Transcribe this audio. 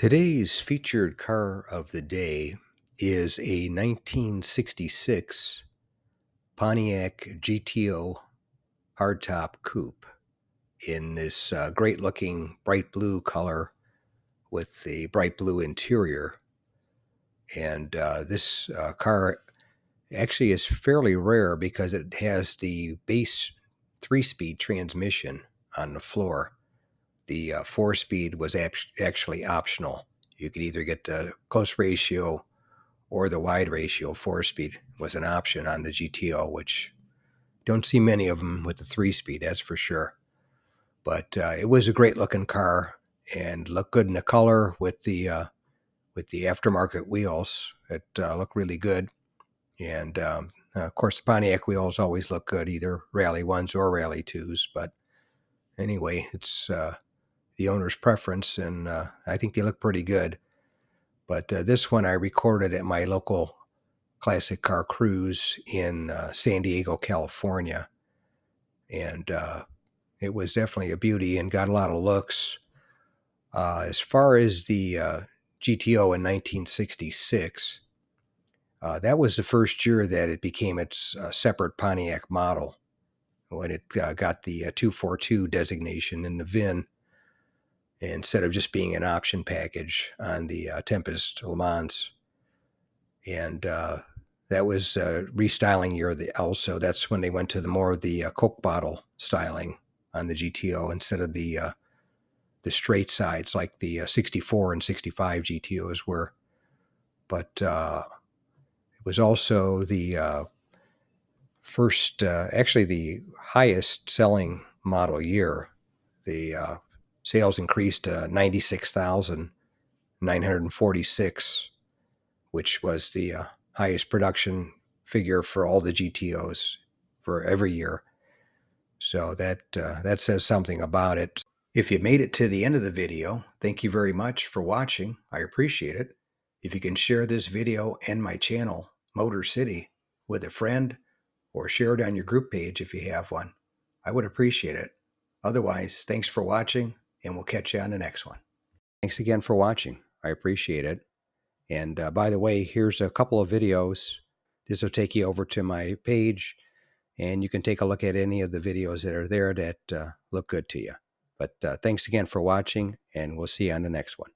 Today's featured car of the day is a 1966 Pontiac GTO hardtop coupe in this great looking bright blue color with the bright blue interior. And this car actually is fairly rare because it has the base 3-speed transmission on the floor. The 4-speed was actually optional. You could either get the close ratio or the wide ratio. 4-speed was an option on the GTO, which don't see many of them with the 3-speed, that's for sure. But it was a great looking car and looked good in the color with the aftermarket wheels. It looked really good. And of course, the Pontiac wheels always look good, either Rally 1s or Rally 2s. But anyway, it's the owner's preference, and I think they look pretty good. But this one I recorded at my local classic car cruise in San Diego, California. And it was definitely a beauty and got a lot of looks. As far as the GTO in 1966, that was the first year that it became its separate Pontiac model when it got the 242 designation in the VIN instead of just being an option package on the Tempest Le Mans. And that was restyling year also. That's when they went to the more of the Coke bottle styling on the GTO instead of the straight sides like the 64 and 65 GTOs were. But it was also the first, actually the highest selling model year. The sales increased to 96,946, which was the highest production figure for all the GTOs for every year. So that says something about it. If you made it to the end of the video, thank you very much for watching. I appreciate it. If you can share this video and my channel, Motor City, with a friend, or share it on your group page if you have one, I would appreciate it. Otherwise, thanks for watching, and we'll catch you on the next one. Thanks again for watching. I appreciate it. And by the way, here's a couple of videos. This will take you over to my page, and you can take a look at any of the videos that are there that look good to you. But thanks again for watching, and we'll see you on the next one.